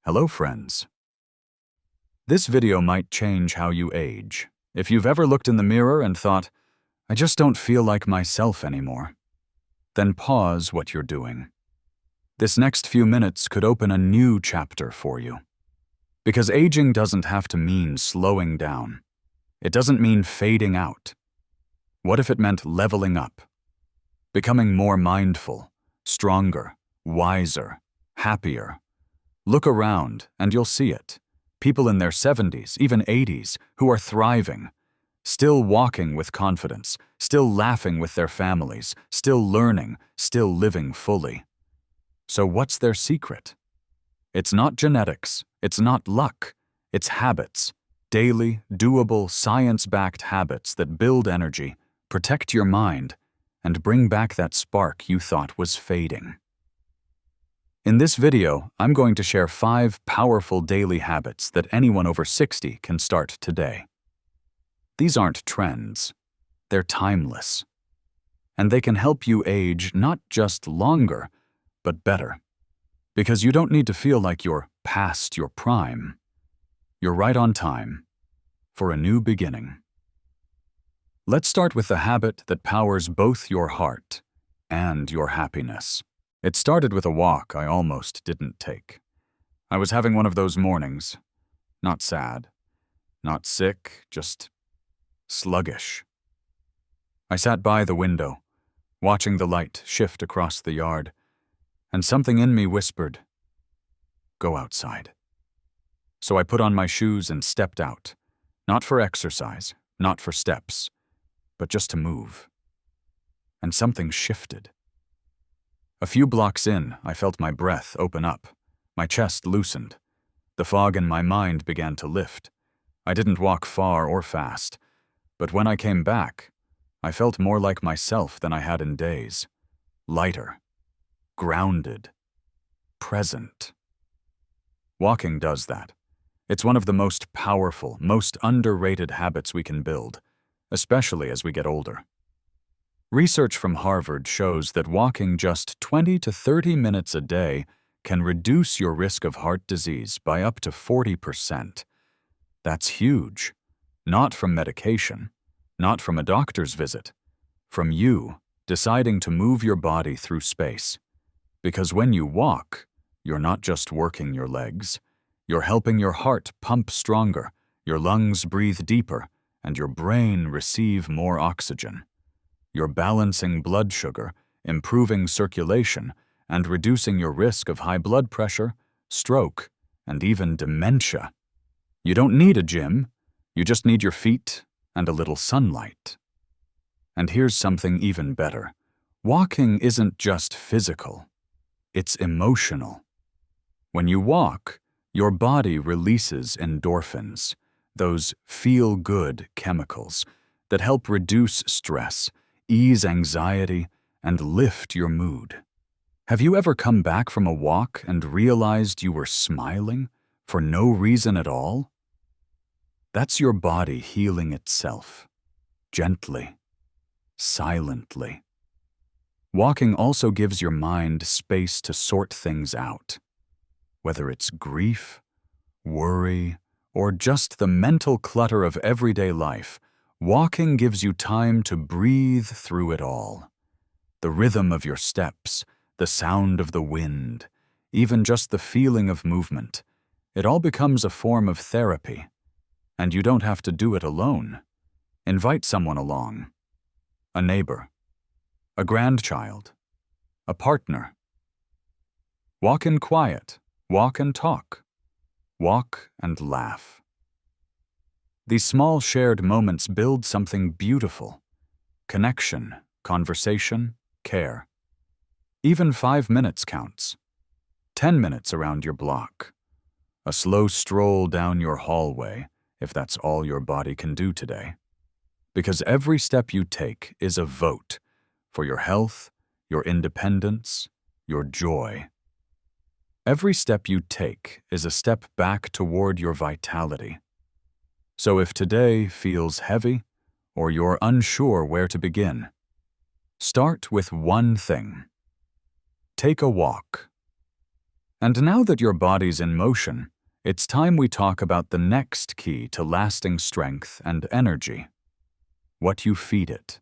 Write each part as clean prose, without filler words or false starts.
Hello, friends. This video might change how you age. If you've ever looked in the mirror and thought, I just don't feel like myself anymore, then pause what you're doing. This next few minutes could open a new chapter for you. Because aging doesn't have to mean slowing down. It doesn't mean fading out. What if it meant leveling up? Becoming more mindful, stronger, wiser, happier. Look around and you'll see it. People in their 70s, even 80s, who are thriving, still walking with confidence, still laughing with their families, still learning, still living fully. So what's their secret? It's not genetics, it's not luck, it's habits. Daily, doable, science-backed habits that build energy, protect your mind, and bring back that spark you thought was fading. In this video, I'm going to share 5 powerful daily habits that anyone over 60 can start today. These aren't trends, they're timeless. And they can help you age not just longer, but better. Because you don't need to feel like you're past your prime. You're right on time for a new beginning. Let's start with the habit that powers both your heart and your happiness. It started with a walk I almost didn't take. I was having one of those mornings, not sad, not sick, just sluggish. I sat by the window, watching the light shift across the yard, and something in me whispered, "Go outside." So I put on my shoes and stepped out, not for exercise, not for steps, but just to move. And something shifted. A few blocks in, I felt my breath open up. My chest loosened. The fog in my mind began to lift. I didn't walk far or fast, but when I came back, I felt more like myself than I had in days. Lighter, grounded, present. Walking does that. It's one of the most powerful, most underrated habits we can build, especially as we get older. Research from Harvard shows that walking just 20 to 30 minutes a day can reduce your risk of heart disease by up to 40%. That's huge. Not from medication, not from a doctor's visit, from you deciding to move your body through space. Because when you walk, you're not just working your legs, you're helping your heart pump stronger, your lungs breathe deeper, and your brain receive more oxygen. You're balancing blood sugar, improving circulation, and reducing your risk of high blood pressure, stroke, and even dementia. You don't need a gym, you just need your feet and a little sunlight. And here's something even better. Walking isn't just physical, it's emotional. When you walk, your body releases endorphins, those feel-good chemicals that help reduce stress, ease anxiety, and lift your mood. Have you ever come back from a walk and realized you were smiling for no reason at all? That's your body healing itself, gently, silently. Walking also gives your mind space to sort things out. Whether it's grief, worry, or just the mental clutter of everyday life, walking gives you time to breathe through it all. The rhythm of your steps, the sound of the wind, even just the feeling of movement, it all becomes a form of therapy. And you don't have to do it alone. Invite someone along. A neighbor, a grandchild, a partner. Walk in quiet, walk and talk, walk and laugh. These small shared moments build something beautiful. Connection, conversation, care. Even 5 minutes counts. 10 minutes around your block. A slow stroll down your hallway, if that's all your body can do today. Because every step you take is a vote for your health, your independence, your joy. Every step you take is a step back toward your vitality. So if today feels heavy, or you're unsure where to begin, start with one thing. Take a walk. And now that your body's in motion, it's time we talk about the next key to lasting strength and energy: what you feed it.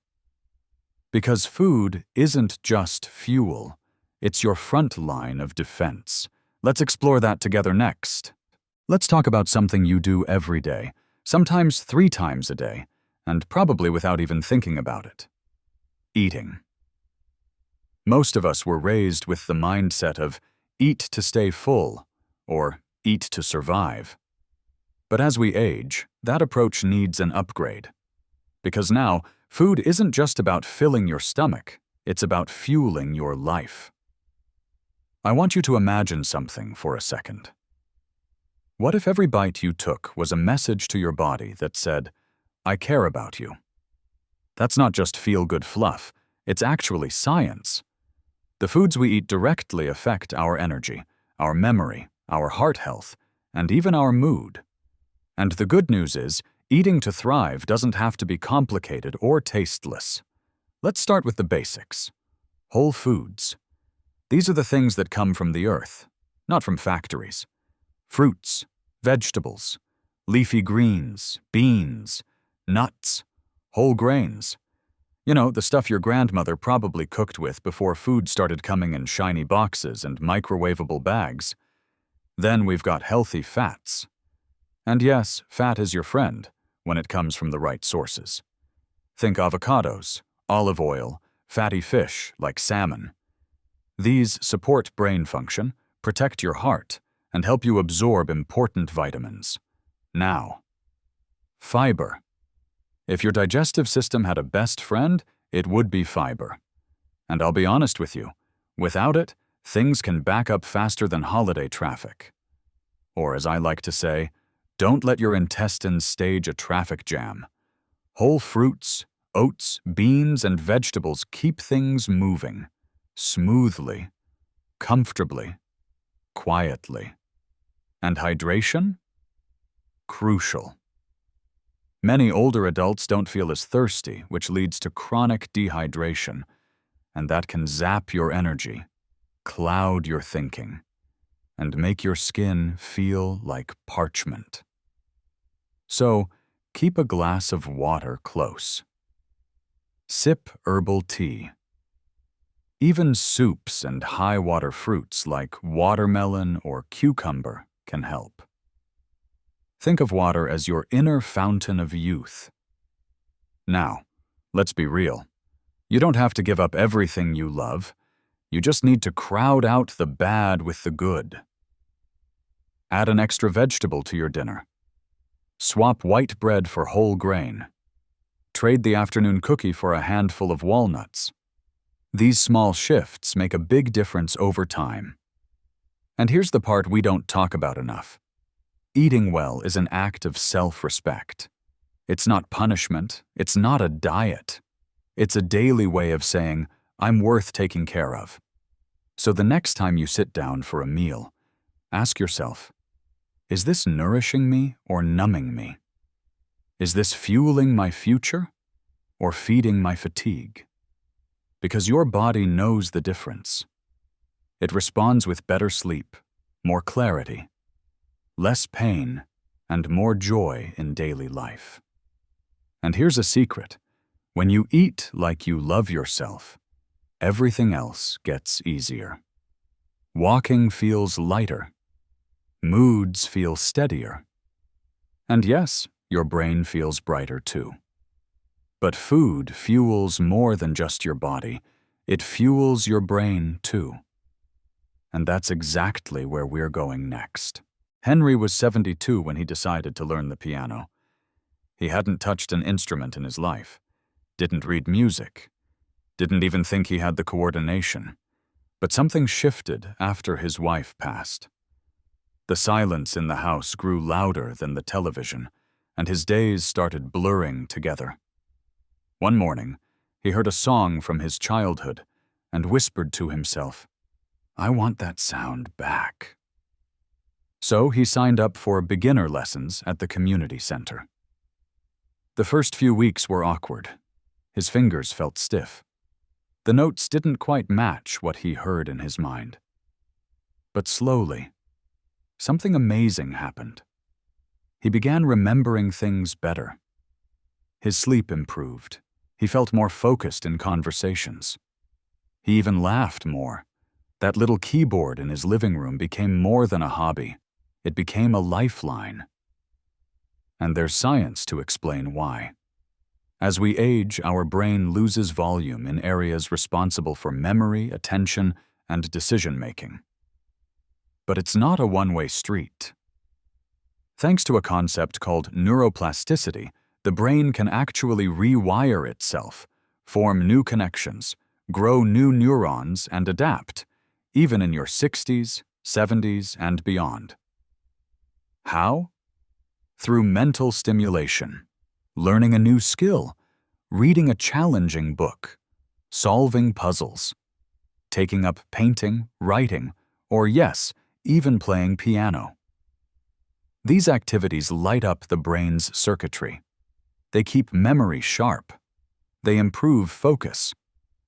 Because food isn't just fuel, it's your front line of defense. Let's explore that together next. Let's talk about something you do every day, sometimes 3 times a day, and probably without even thinking about it: eating. Most of us were raised with the mindset of eat to stay full or eat to survive. But as we age, that approach needs an upgrade. Because now, food isn't just about filling your stomach, it's about fueling your life. I want you to imagine something for a second. What if every bite you took was a message to your body that said, "I care about you"? That's not just feel-good fluff, it's actually science. The foods we eat directly affect our energy, our memory, our heart health, and even our mood. And the good news is, eating to thrive doesn't have to be complicated or tasteless. Let's start with the basics. Whole foods. These are the things that come from the earth, not from factories. Fruits, vegetables, leafy greens, beans, nuts, whole grains. You know, the stuff your grandmother probably cooked with before food started coming in shiny boxes and microwavable bags. Then we've got healthy fats. And yes, fat is your friend when it comes from the right sources. Think avocados, olive oil, fatty fish like salmon. These support brain function, protect your heart, and help you absorb important vitamins. Now, fiber. If your digestive system had a best friend, it would be fiber. And I'll be honest with you, without it, things can back up faster than holiday traffic. Or as I like to say, don't let your intestines stage a traffic jam. Whole fruits, oats, beans, and vegetables keep things moving, smoothly, comfortably, quietly. And hydration? Crucial. Many older adults don't feel as thirsty, which leads to chronic dehydration, and that can zap your energy, cloud your thinking, and make your skin feel like parchment. So, keep a glass of water close. Sip herbal tea. Even soups and high-water fruits like watermelon or cucumber can help. Think of water as your inner fountain of youth. Now, let's be real. You don't have to give up everything you love. You just need to crowd out the bad with the good. Add an extra vegetable to your dinner. Swap white bread for whole grain. Trade the afternoon cookie for a handful of walnuts. These small shifts make a big difference over time. And here's the part we don't talk about enough. Eating well is an act of self-respect. It's not punishment, it's not a diet. It's a daily way of saying, I'm worth taking care of. So the next time you sit down for a meal, ask yourself, is this nourishing me or numbing me? Is this fueling my future or feeding my fatigue? Because your body knows the difference. It responds with better sleep, more clarity, less pain, and more joy in daily life. And here's a secret. When you eat like you love yourself, everything else gets easier. Walking feels lighter. Moods feel steadier. And yes, your brain feels brighter too. But food fuels more than just your body. It fuels your brain too. And that's exactly where we're going next. Henry was 72 when he decided to learn the piano. He hadn't touched an instrument in his life, didn't read music, didn't even think he had the coordination. But something shifted after his wife passed. The silence in the house grew louder than the television, and his days started blurring together. One morning, he heard a song from his childhood and whispered to himself, I want that sound back. So he signed up for beginner lessons at the community center. The first few weeks were awkward. His fingers felt stiff. The notes didn't quite match what he heard in his mind. But slowly, something amazing happened. He began remembering things better. His sleep improved. He felt more focused in conversations. He even laughed more. That little keyboard in his living room became more than a hobby. It became a lifeline. And there's science to explain why. As we age, our brain loses volume in areas responsible for memory, attention, and decision-making. But it's not a one-way street. Thanks to a concept called neuroplasticity, the brain can actually rewire itself, form new connections, grow new neurons, and adapt, even in your 60s, 70s, and beyond. How? Through mental stimulation, learning a new skill, reading a challenging book, solving puzzles, taking up painting, writing, or yes, even playing piano. These activities light up the brain's circuitry. They keep memory sharp. They improve focus.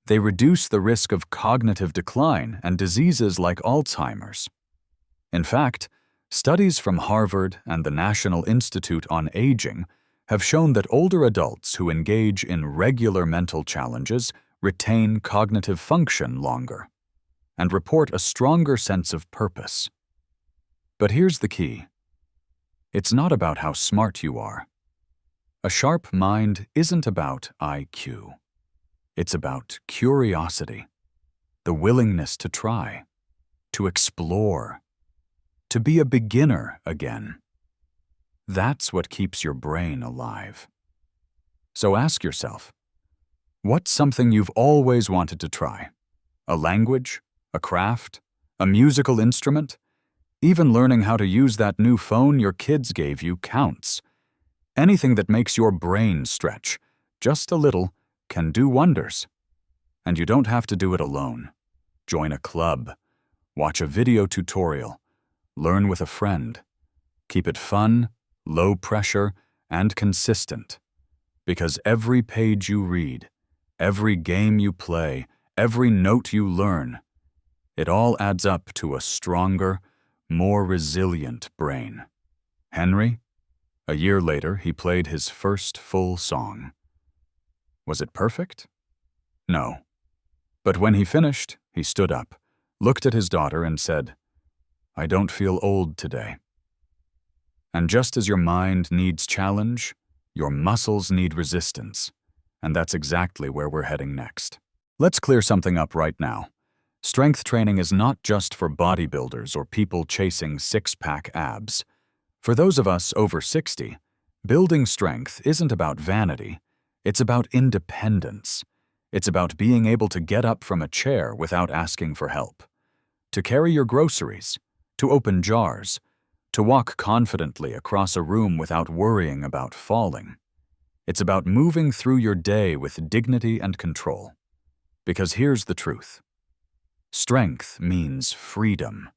They reduce the risk of cognitive decline and diseases like Alzheimer's. In fact, studies from Harvard and the National Institute on Aging have shown that older adults who engage in regular mental challenges retain cognitive function longer and report a stronger sense of purpose. But here's the key. It's not about how smart you are. A sharp mind isn't about IQ. It's about curiosity, the willingness to try, to explore, to be a beginner again. That's what keeps your brain alive. So ask yourself, what's something you've always wanted to try? A language? A craft? A musical instrument? Even learning how to use that new phone your kids gave you counts. Anything that makes your brain stretch, just a little, can do wonders. And you don't have to do it alone. Join a club. Watch a video tutorial. Learn with a friend. Keep it fun, low pressure, and consistent. Because every page you read, every game you play, every note you learn, it all adds up to a stronger, more resilient brain. Henry? A year later, he played his first full song. Was it perfect? No. But when he finished, he stood up, looked at his daughter, and said, "I don't feel old today." And just as your mind needs challenge, your muscles need resistance. And that's exactly where we're heading next. Let's clear something up right now. Strength training is not just for bodybuilders or people chasing six-pack abs. For those of us over 60, building strength isn't about vanity. It's about independence. It's about being able to get up from a chair without asking for help, to carry your groceries, to open jars, to walk confidently across a room without worrying about falling. It's about moving through your day with dignity and control. Because here's the truth. Strength means freedom.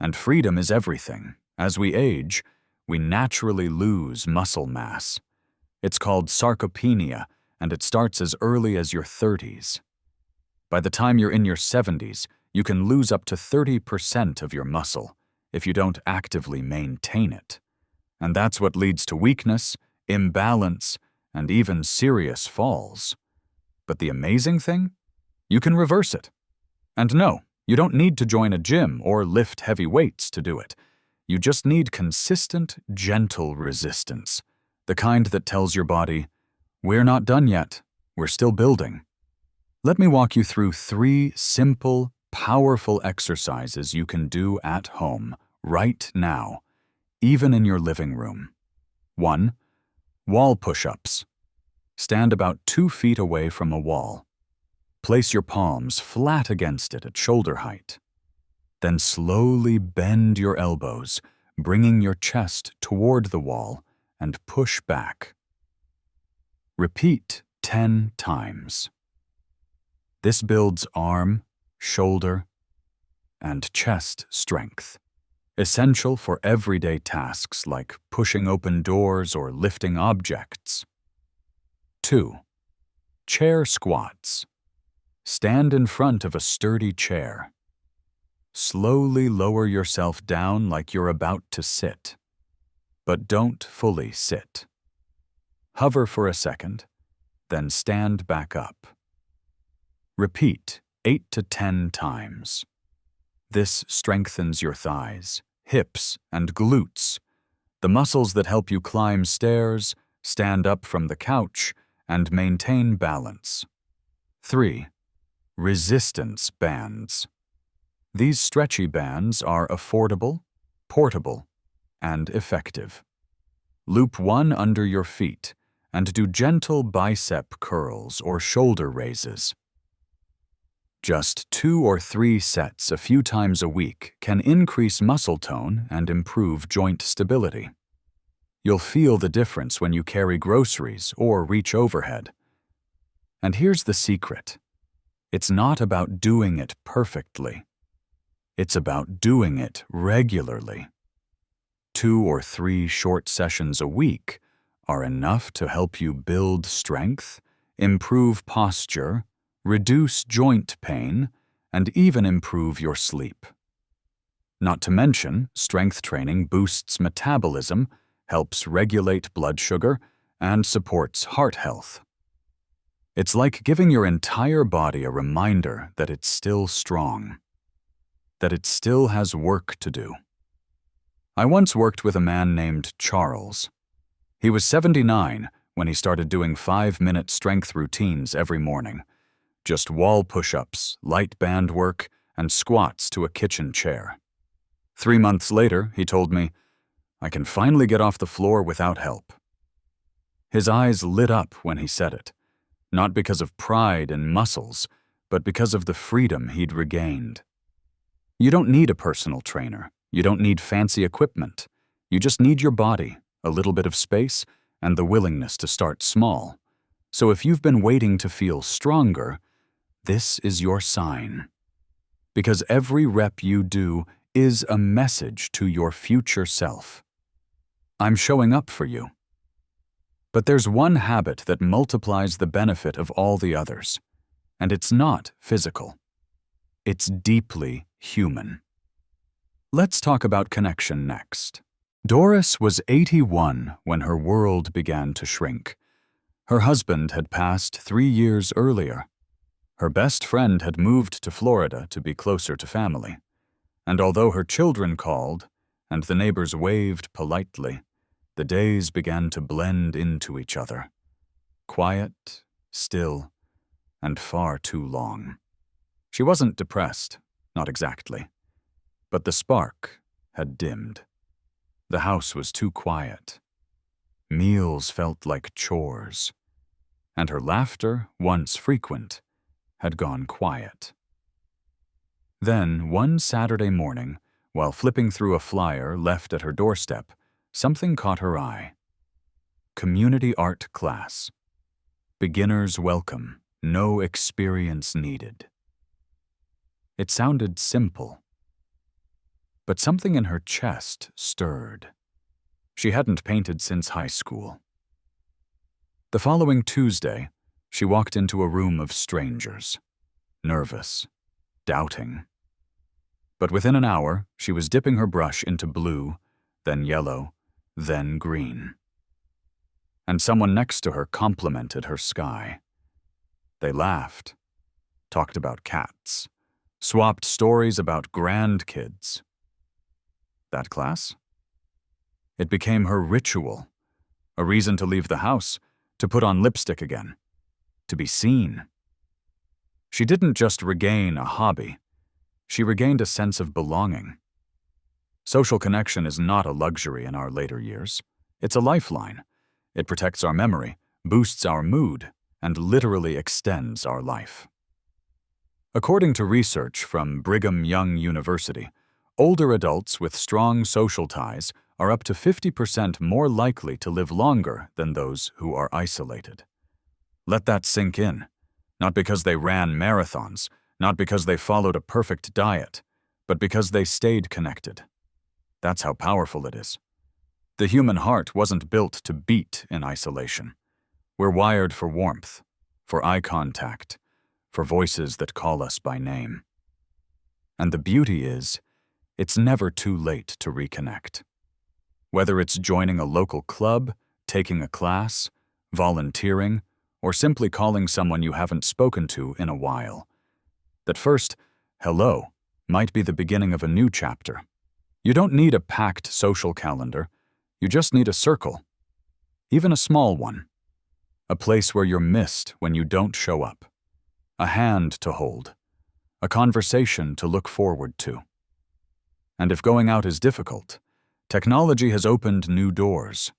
And freedom is everything. As we age, we naturally lose muscle mass. It's called sarcopenia, and it starts as early as your 30s. By the time you're in your 70s, you can lose up to 30% of your muscle if you don't actively maintain it. And that's what leads to weakness, imbalance, and even serious falls. But the amazing thing? You can reverse it. And no, you don't need to join a gym or lift heavy weights to do it. You just need consistent, gentle resistance. The kind that tells your body, "We're not done yet. We're still building." Let me walk you through 3 simple, powerful exercises you can do at home, right now, even in your living room. 1. Wall push-ups. Stand about 2 feet away from a wall. Place your palms flat against it at shoulder height. Then slowly bend your elbows, bringing your chest toward the wall, and push back. Repeat 10 times. This builds arm, shoulder, and chest strength, essential for everyday tasks like pushing open doors or lifting objects. 2. Chair squats. Stand in front of a sturdy chair. Slowly lower yourself down like you're about to sit. But don't fully sit. Hover for a second, then stand back up. Repeat 8 to 10 times. This strengthens your thighs, hips, and glutes, the muscles that help you climb stairs, stand up from the couch, and maintain balance. 3. Resistance bands. These stretchy bands are affordable, portable, and effective. Loop one under your feet and do gentle bicep curls or shoulder raises. Just 2 or 3 sets a few times a week can increase muscle tone and improve joint stability. You'll feel the difference when you carry groceries or reach overhead. And here's the secret. It's not about doing it perfectly. It's about doing it regularly. 2 or 3 short sessions a week are enough to help you build strength, improve posture, reduce joint pain, and even improve your sleep. Not to mention, strength training boosts metabolism, helps regulate blood sugar, and supports heart health. It's like giving your entire body a reminder that it's still strong, that it still has work to do. I once worked with a man named Charles. He was 79 when he started doing 5-minute strength routines every morning. Just wall push-ups, light band work, and squats to a kitchen chair. 3 months later, he told me, "I can finally get off the floor without help." His eyes lit up when he said it, not because of pride in muscles, but because of the freedom he'd regained. You don't need a personal trainer. You don't need fancy equipment. You just need your body, a little bit of space, and the willingness to start small. So if you've been waiting to feel stronger, this is your sign. Because every rep you do is a message to your future self. I'm showing up for you. But there's one habit that multiplies the benefit of all the others, and it's not physical. It's deeply human. Let's talk about connection next. Doris was 81 when her world began to shrink. Her husband had passed 3 years earlier. Her best friend had moved to Florida to be closer to family. And although her children called, and the neighbors waved politely, the days began to blend into each other. Quiet, still, and far too long. She wasn't depressed, not exactly. But the spark had dimmed. The house was too quiet. Meals felt like chores. And her laughter, once frequent, had gone quiet. Then, one Saturday morning, while flipping through a flyer left at her doorstep, something caught her eye. Community art class. Beginners welcome, no experience needed. It sounded simple. But something in her chest stirred. She hadn't painted since high school. The following Tuesday, she walked into a room of strangers, nervous, doubting. But within an hour, she was dipping her brush into blue, then yellow, then green. And someone next to her complimented her sky. They laughed, talked about cats, swapped stories about grandkids. That class? It became her ritual, a reason to leave the house, to put on lipstick again, to be seen. She didn't just regain a hobby, she regained a sense of belonging. Social connection is not a luxury in our later years. It's a lifeline. It protects our memory, boosts our mood, and literally extends our life. According to research from Brigham Young University, older adults with strong social ties are up to 50% more likely to live longer than those who are isolated. Let that sink in. Not because they ran marathons, not because they followed a perfect diet, but because they stayed connected. That's how powerful it is. The human heart wasn't built to beat in isolation. We're wired for warmth, for eye contact, for voices that call us by name. And the beauty is, it's never too late to reconnect. Whether it's joining a local club, taking a class, volunteering, or simply calling someone you haven't spoken to in a while. That first hello might be the beginning of a new chapter. You don't need a packed social calendar. You just need a circle, even a small one. A place where you're missed when you don't show up. A hand to hold. A conversation to look forward to. And if going out is difficult, technology has opened new doors.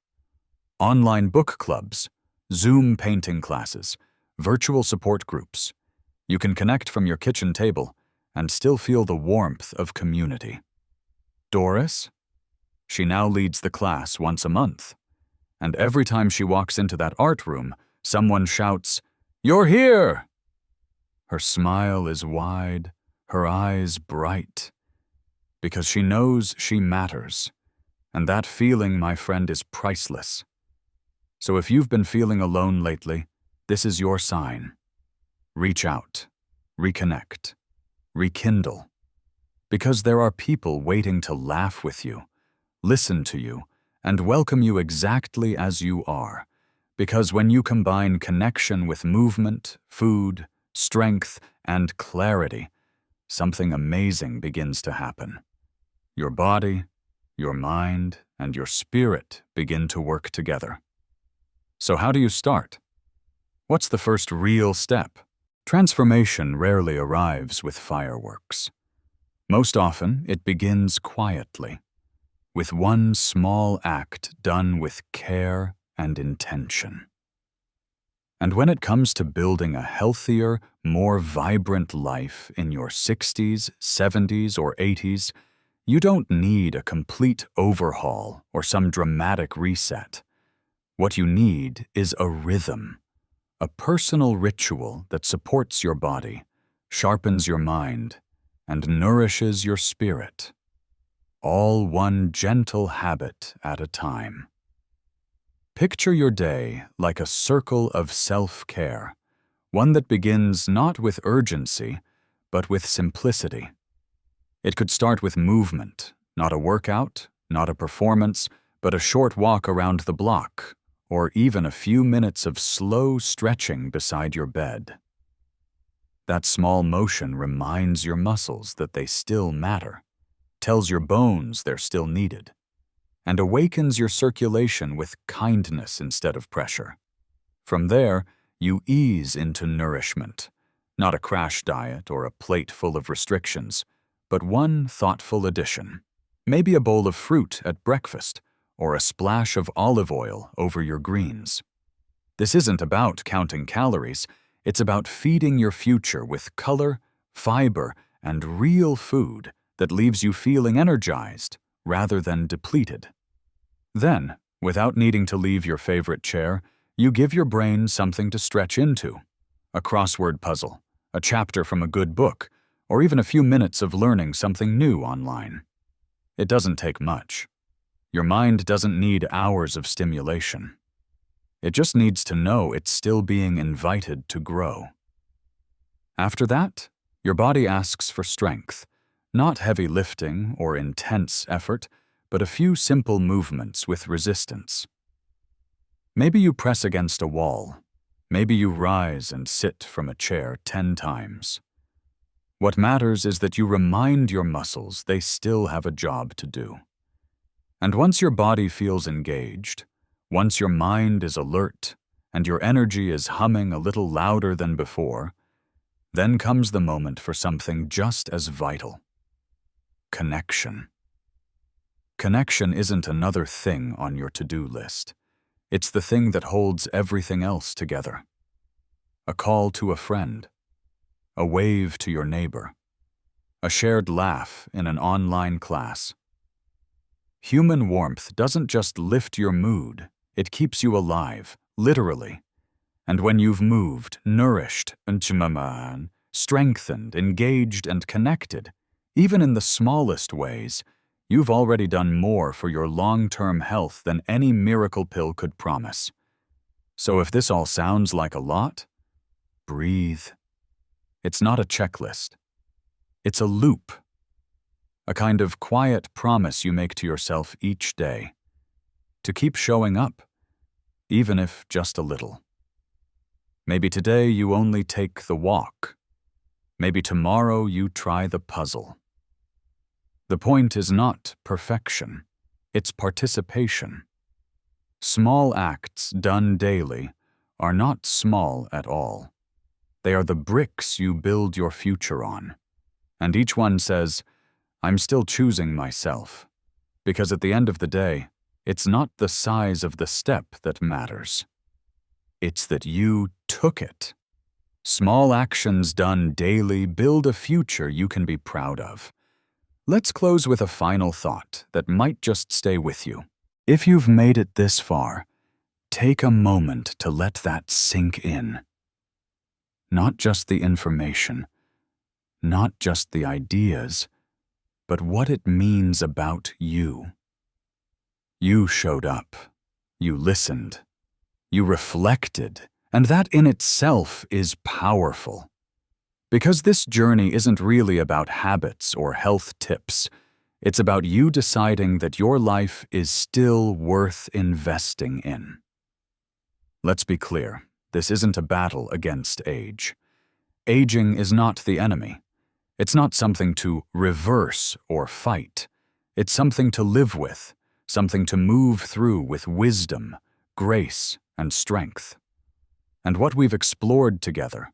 Online book clubs, Zoom painting classes, virtual support groups. You can connect from your kitchen table and still feel the warmth of community. Doris? She now leads the class once a month. And every time she walks into that art room, someone shouts, "You're here!" Her smile is wide, her eyes bright, because she knows she matters. And that feeling, my friend, is priceless. So if you've been feeling alone lately, this is your sign. Reach out, reconnect, rekindle. Because there are people waiting to laugh with you, listen to you, and welcome you exactly as you are. Because when you combine connection with movement, food, strength, and clarity, something amazing begins to happen. Your body, your mind, and your spirit begin to work together. So how do you start? What's the first real step? Transformation rarely arrives with fireworks. Most often, it begins quietly, with one small act done with care and intention. And when it comes to building a healthier, more vibrant life in your 60s, 70s, or 80s, you don't need a complete overhaul or some dramatic reset. What you need is a rhythm, a personal ritual that supports your body, sharpens your mind, and nourishes your spirit. All one gentle habit at a time. Picture your day like a circle of self-care, one that begins not with urgency, but with simplicity. It could start with movement, not a workout, not a performance, but a short walk around the block, or even a few minutes of slow stretching beside your bed. That small motion reminds your muscles that they still matter, tells your bones they're still needed, and awakens your circulation with kindness instead of pressure. From there, you ease into nourishment, not a crash diet or a plate full of restrictions, but one thoughtful addition. Maybe a bowl of fruit at breakfast, or a splash of olive oil over your greens. This isn't about counting calories, it's about feeding your future with color, fiber, and real food that leaves you feeling energized rather than depleted. Then, without needing to leave your favorite chair, you give your brain something to stretch into. A crossword puzzle, a chapter from a good book, or even a few minutes of learning something new online. It doesn't take much. Your mind doesn't need hours of stimulation. It just needs to know it's still being invited to grow. After that, your body asks for strength, not heavy lifting or intense effort, but a few simple movements with resistance. Maybe you press against a wall. Maybe you rise and sit from a chair 10 times. What matters is that you remind your muscles they still have a job to do. And once your body feels engaged, once your mind is alert and your energy is humming a little louder than before, then comes the moment for something just as vital. Connection. Connection isn't another thing on your to-do list. It's the thing that holds everything else together. A call to a friend, a wave to your neighbor, a shared laugh in an online class. Human warmth doesn't just lift your mood, it keeps you alive, literally. And when you've moved, nourished, strengthened, engaged, and connected, even in the smallest ways, you've already done more for your long-term health than any miracle pill could promise. So if this all sounds like a lot, breathe. It's not a checklist. It's a loop, a kind of quiet promise you make to yourself each day, to keep showing up, even if just a little. Maybe today you only take the walk. Maybe tomorrow you try the puzzle. The point is not perfection, it's participation. Small acts done daily are not small at all. They are the bricks you build your future on. And each one says, I'm still choosing myself. Because at the end of the day, it's not the size of the step that matters. It's that you took it. Small actions done daily build a future you can be proud of. Let's close with a final thought that might just stay with you. If you've made it this far, take a moment to let that sink in. Not just the information, not just the ideas, but what it means about you. You showed up, you listened, you reflected, and that in itself is powerful. Because this journey isn't really about habits or health tips. It's about you deciding that your life is still worth investing in. Let's be clear, this isn't a battle against age. Aging is not the enemy. It's not something to reverse or fight. It's something to live with, something to move through with wisdom, grace, and strength. And what we've explored together,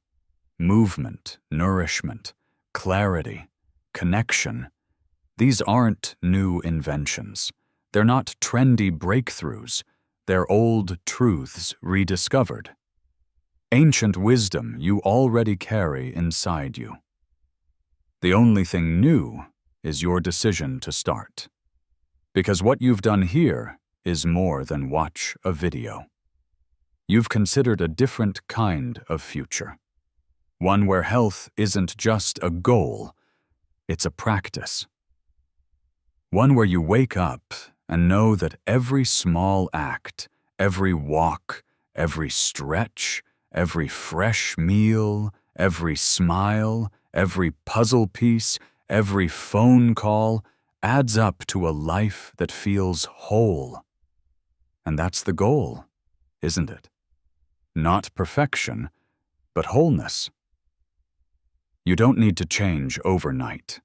movement, nourishment, clarity, connection, these aren't new inventions. They're not trendy breakthroughs. They're old truths rediscovered. Ancient wisdom you already carry inside you. The only thing new is your decision to start. Because what you've done here is more than watch a video. You've considered a different kind of future. One where health isn't just a goal, it's a practice. One where you wake up and know that every small act, every walk, every stretch, every fresh meal, every smile, every puzzle piece, every phone call adds up to a life that feels whole. And that's the goal, isn't it? Not perfection, but wholeness. You don't need to change overnight.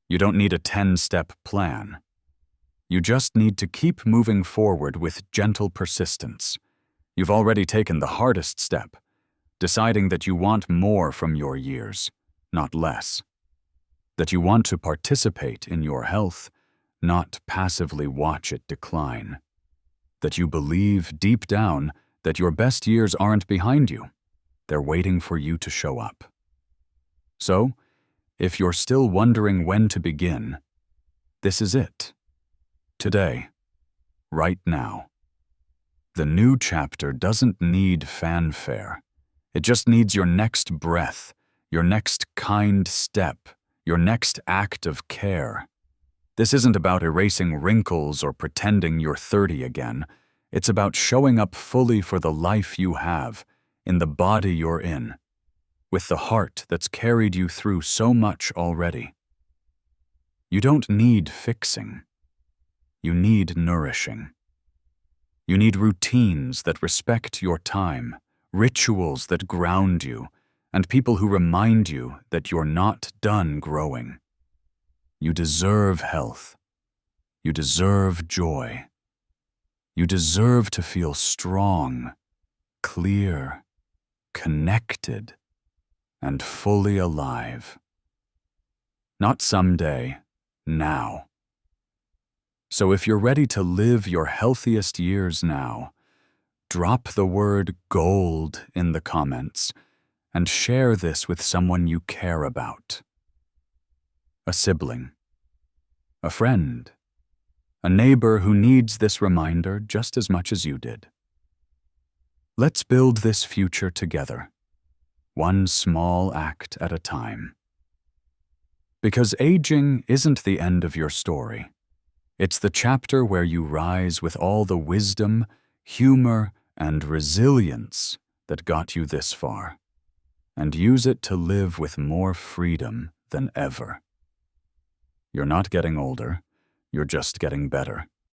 You don't need a 10-step plan. You just need to keep moving forward with gentle persistence. You've already taken the hardest step, deciding that you want more from your years, not less. That you want to participate in your health, not passively watch it decline. That you believe deep down that your best years aren't behind you. They're waiting for you to show up. So, if you're still wondering when to begin, this is it. Today, right now. The new chapter doesn't need fanfare. It just needs your next breath, your next kind step, your next act of care. This isn't about erasing wrinkles or pretending you're 30 again. It's about showing up fully for the life you have, in the body you're in, with the heart that's carried you through so much already. You don't need fixing. You need nourishing. You need routines that respect your time, rituals that ground you, and people who remind you that you're not done growing. You deserve health. You deserve joy. You deserve to feel strong, clear, connected, and fully alive. Not someday, now. So if you're ready to live your healthiest years now, drop the word gold in the comments and share this with someone you care about. A sibling, a friend, a neighbor who needs this reminder just as much as you did. Let's build this future together, one small act at a time. Because aging isn't the end of your story. It's the chapter where you rise with all the wisdom, humor, and resilience that got you this far, and use it to live with more freedom than ever. You're not getting older. You're just getting better.